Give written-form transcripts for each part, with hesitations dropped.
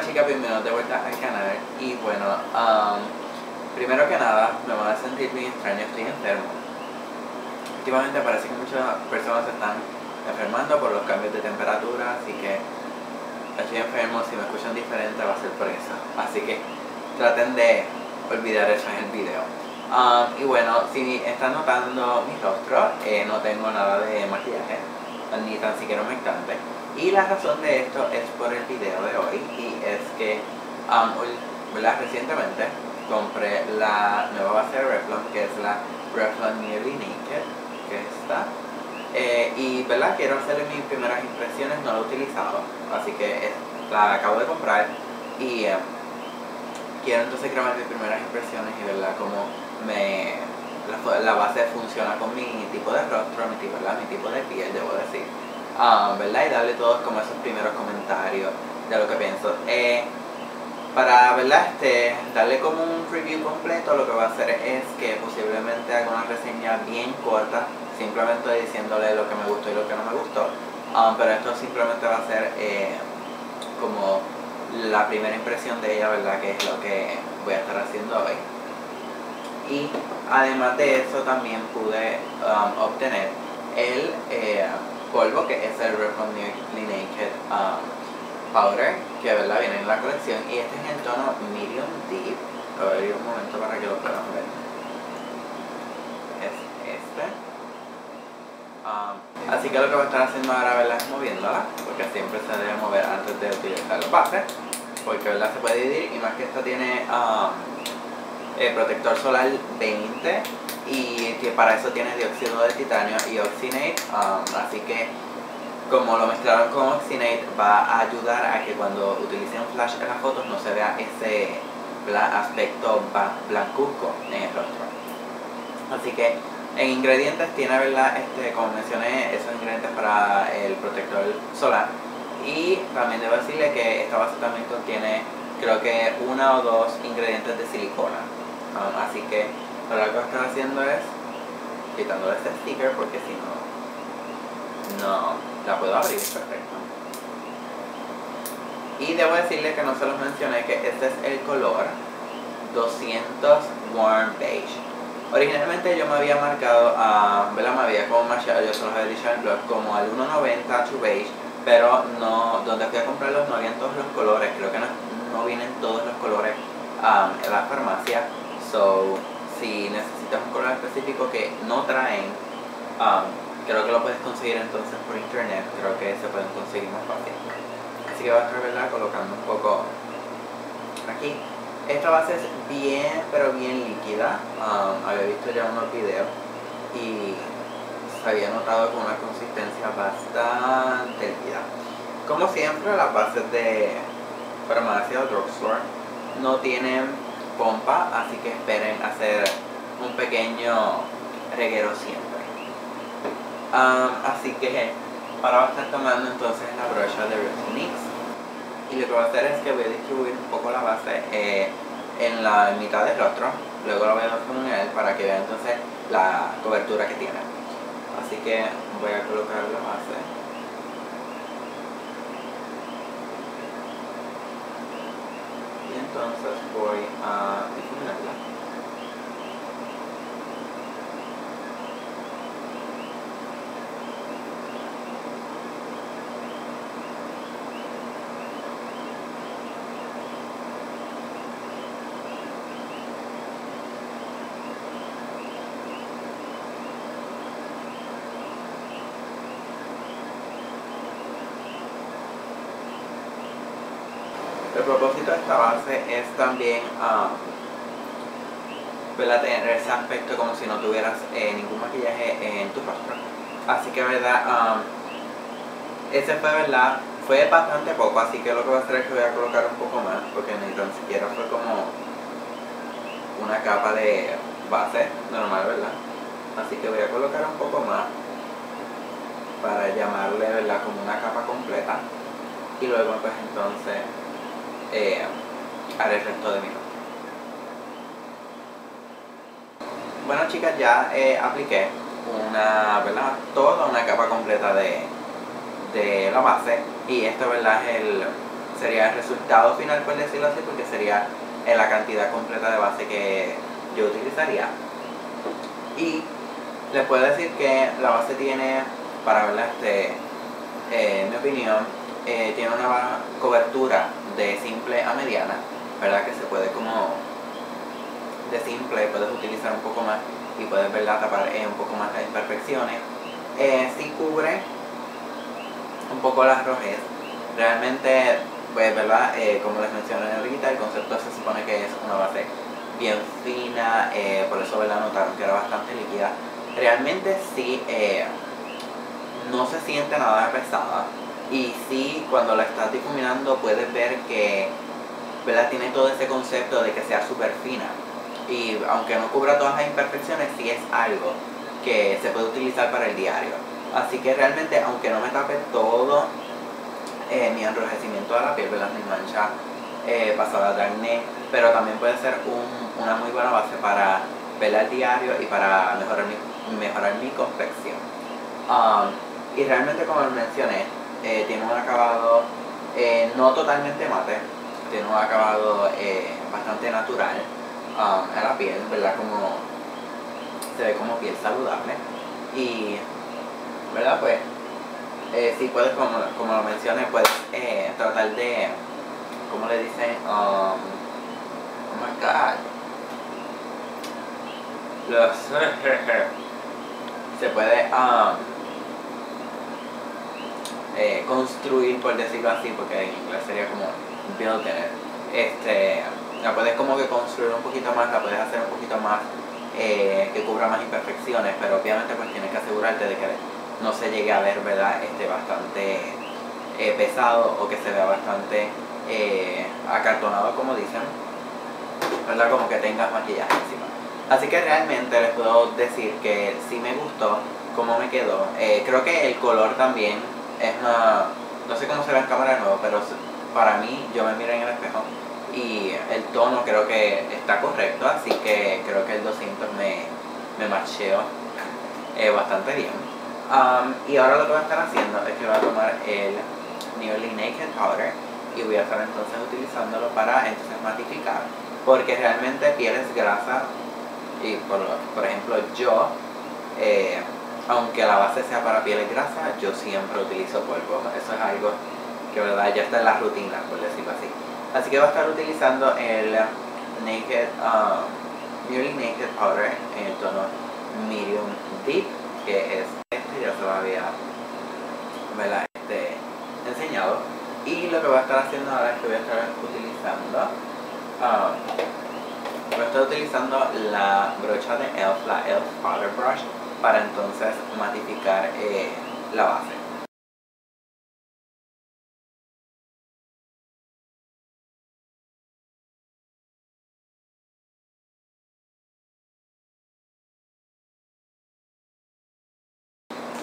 chicas, bienvenidos de vuelta al canal. Y bueno, primero que nada, me van a sentir bien extraño, estoy enfermo. Últimamente parece que muchas personas se están enfermando por los cambios de temperatura, así que estoy enfermo. Si me escuchan diferente va a ser por eso. Así que traten de olvidar eso en el video. Y bueno, si están notando mi rostro, no tengo nada de maquillaje, ni tan siquiera humectante. Y la razón de esto es por el video de hoy, y es que recientemente compré la nueva base de Revlon, que es la Revlon Nearly Naked, que está. Y quiero hacerle mis primeras impresiones, no la he utilizado, así que la acabo de comprar y quiero entonces grabar mis primeras impresiones y cómo la base funciona con mi tipo de rostro, mi tipo de piel, debo decir. Y darle todos como esos primeros comentarios de lo que pienso. Para darle como un review completo, lo que voy a hacer es que posiblemente haga una reseña bien corta, simplemente diciéndole lo que me gustó y lo que no me gustó. Pero esto simplemente va a ser como la primera impresión de ella, que es lo que voy a estar haciendo hoy. Y además de eso también pude obtener el polvo, que es el Revlon Nearly Naked Powder, que viene en la colección, y este es el tono Medium Deep. A ver, un momento para que lo puedan ver. Es este. Así que lo que voy a estar haciendo ahora es moviéndola, porque siempre se debe mover antes de utilizar la base, porque se puede dividir, y más que esta tiene protector solar 20, y que para eso tiene dióxido de titanio y Oxynate, así que como lo mezclaron con Oxynate va a ayudar a que cuando utilicen flash en las fotos no se vea ese aspecto blancuzco en el rostro. Así que en ingredientes tiene, como mencioné, esos ingredientes para el protector solar, y también debo decirle que esta base también contiene, creo que 1 o 2 ingredientes de silicona. Así que lo que voy a estar haciendo es quitándole este sticker, porque si no la puedo abrir. Perfecto. Y debo decirle que no se los mencioné que este es el color 200 Warm Beige. Originalmente yo me había marcado, me había como marcado, yo se los había dicho en el blog, como al 1.90 True Beige, pero no, donde fui a comprarlos no habían todos los colores, creo que no vienen todos los colores en la farmacia. So, si necesitas un color específico que no traen, creo que lo puedes conseguir entonces por internet, creo que se pueden conseguir más fácil. Así que voy a estar colocando un poco aquí. Esta base es bien, pero bien líquida. Había visto ya unos videos y se había notado con una consistencia bastante líquida. Como siempre, las bases de farmacia o drugstore no tienen pompa, así que esperen hacer un pequeño reguero siempre. Así que ahora voy a estar tomando entonces la brocha de Revlon NYX, y lo que voy a hacer es que voy a distribuir un poco la base en la mitad del rostro, luego la voy a difuminar para que vean entonces la cobertura que tiene. Así que voy a colocar la base. Y entonces voy a difuminarla. El propósito de esta base es también tener ese aspecto como si no tuvieras ningún maquillaje en tu rostro. Así que ese fue bastante poco, así que lo que voy a hacer es que voy a colocar un poco más, porque ni tan siquiera fue como una capa de base normal, así que voy a colocar un poco más para llamarle, como una capa completa, y luego pues entonces haré el resto de mi rostro. Bueno, chicas, ya apliqué toda una capa completa de la base, y esto es el sería el resultado final, por decirlo así, porque sería la cantidad completa de base que yo utilizaría. Y les puedo decir que la base tiene, para verla, en mi opinión, tiene una cobertura de simple a mediana, ¿verdad? Que se puede como de simple, puedes utilizar un poco más y puedes, ¿verdad?, tapar un poco más las imperfecciones. Sí cubre un poco la rojez. Realmente, pues, ¿verdad? Como les mencioné ahorita, el concepto se supone que es una base bien fina, por eso, ¿verdad?, notaron que era bastante líquida. Realmente sí, no se siente nada pesada, y sí, cuando la estás difuminando puedes ver que, ¿verdad?, tiene todo ese concepto de que sea súper fina, y aunque no cubra todas las imperfecciones, sí es algo que se puede utilizar para el diario. Así que realmente, aunque no me tape todo mi enrojecimiento de la piel, ¿verdad?, mi mancha pasada de acné, pero también puede ser una muy buena base para verla al diario y para mejorar mi complexión. Y realmente, como les mencioné, tiene un acabado no totalmente mate, tiene un acabado bastante natural a la piel, ¿verdad? Como se ve como piel saludable. Y, ¿verdad? Pues sí puedes, como lo mencioné, puedes tratar de, ¿cómo le dicen? Oh my god. Se puede construir, por decirlo así, porque en inglés sería como build it. La puedes como que construir un poquito más, la puedes hacer un poquito más que cubra más imperfecciones, pero obviamente pues tienes que asegurarte de que no se llegue a ver, ¿verdad?, bastante pesado, o que se vea bastante acartonado, como dicen, ¿verdad?, como que tengas maquillaje encima. Así que realmente les puedo decir que sí me gustó cómo me quedó. Creo que el color también es no sé cómo se ve en cámara de nuevo, pero para mí, yo me miré en el espejo y el tono creo que está correcto, así que creo que el 200 me macheó bastante bien. Y ahora lo que voy a estar haciendo es que voy a tomar el Nearly Naked Powder y voy a estar entonces utilizándolo para entonces matificar, porque realmente pieles grasas, y por ejemplo yo, aunque la base sea para pieles grasas, yo siempre utilizo polvo. Eso es algo que, ¿verdad?, ya está en la rutina, por decirlo así. Así que voy a estar utilizando el Nearly Naked Powder en el tono Medium Deep, que es ya se lo había, ¿verdad?, enseñado. Y lo que voy a estar haciendo ahora es que voy a estar utilizando la brocha de ELF, la ELF Powder Brush, para entonces matificar la base.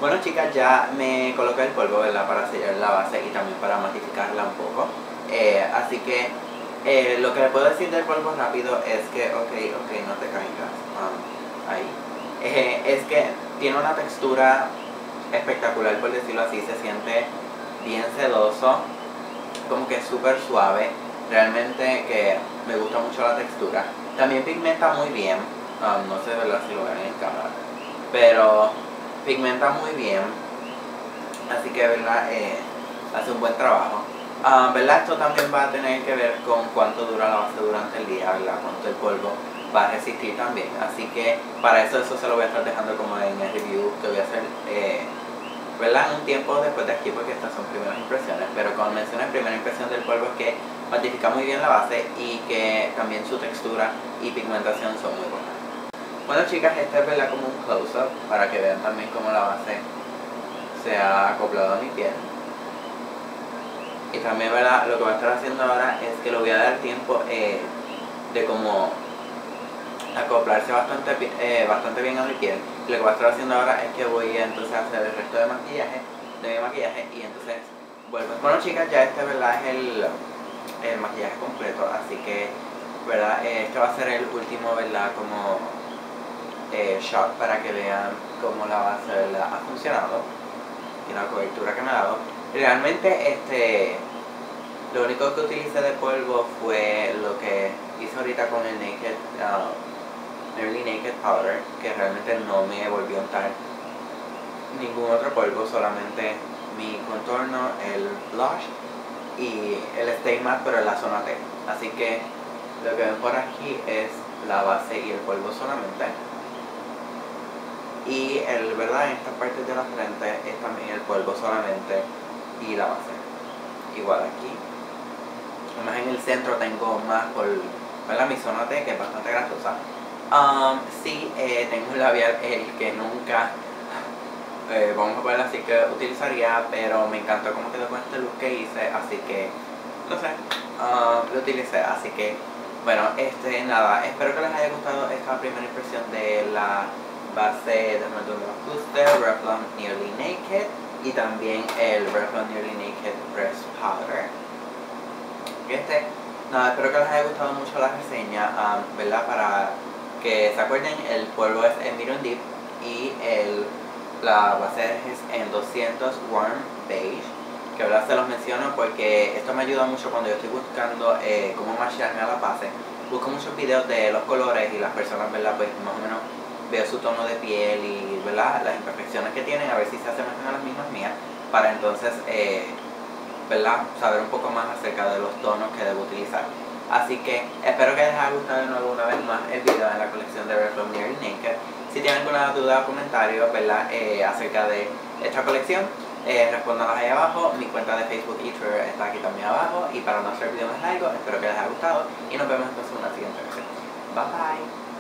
Bueno, chicas, ya me coloqué el polvo, ¿verdad?, para sellar la base y también para matificarla un poco. Así que lo que le puedo decir del polvo rápido es que, ok, no te caigas, ahí. Es que tiene una textura espectacular, por decirlo así. Se siente bien sedoso, como que súper suave. Realmente que me gusta mucho la textura. También pigmenta muy bien, no sé, ¿verdad?, si lo ven en cámara, pero pigmenta muy bien, así que, ¿verdad?, hace un buen trabajo. ¿Verdad? Esto también va a tener que ver con cuánto dura la base durante el día, ¿verdad?, cuánto el polvo va a resistir también. Así que para eso se lo voy a estar dejando como en el review que voy a hacer, ¿verdad?, en un tiempo después de aquí, porque estas son primeras impresiones. Pero como mencioné, primera impresión del polvo es que matifica muy bien la base y que también su textura y pigmentación son muy buenas. Bueno, chicas, este es, ¿verdad?, como un close-up para que vean también cómo la base se ha acoplado a mi piel. Y también, ¿verdad?, lo que voy a estar haciendo ahora es que le voy a dar tiempo de como acoplarse bastante bien a mi piel. Y lo que voy a estar haciendo ahora es que voy a entonces hacer el resto de mi maquillaje y entonces vuelvo. Bueno, chicas, ya este, ¿verdad?, es el maquillaje completo, así que, ¿verdad?, este va a ser el último, ¿verdad?, como shot para que vean cómo la base, ¿verdad?, ha funcionado y la cobertura que me ha dado. Realmente Lo único que utilicé de polvo fue lo que hice ahorita con el Nearly Naked Powder, que realmente no me volvió a untar ningún otro polvo, solamente mi contorno, el blush y el Stay Matte, pero en la zona T. Así que lo que ven por aquí es la base y el polvo solamente. Y ¿verdad? En esta parte de la frente es también el polvo solamente y la base. Igual aquí. Además en el centro tengo más por, ¿verdad? Mi zona T, que es bastante grasosa. Sí, tengo un labial el que nunca, vamos a ponerlo así, que utilizaría, pero me encantó cómo quedó con este look que hice, así que, no sé, lo utilicé, así que, bueno, nada, espero que les haya gustado esta primera impresión de la base de Manuela Booster Revlon Nearly Naked y también el Revlon Nearly Naked Pressed Powder. Nada, espero que les haya gustado mucho la reseña, ¿verdad? Para que se acuerden, el polvo es en Medium Deep y la base es en 200 Warm Beige, que ahora se los menciono porque esto me ayuda mucho cuando yo estoy buscando cómo matcharme a la base. Busco muchos videos de los colores y las personas, ¿verdad? Pues más o menos veo su tono de piel y, ¿verdad? Las imperfecciones que tienen, a ver si se asemejan a las mismas mías, para entonces ¿verdad? Saber un poco más acerca de los tonos que debo utilizar. Así que espero que les haya gustado de nuevo una vez más el video en la colección de Revlon Nearly Naked. Si tienen alguna duda o comentario, ¿verdad? Acerca de esta colección, respóndanlas ahí abajo. Mi cuenta de Facebook y Twitter está aquí también abajo. Y para no hacer el video más largo, espero que les haya gustado y nos vemos entonces en una siguiente ocasión. Bye bye.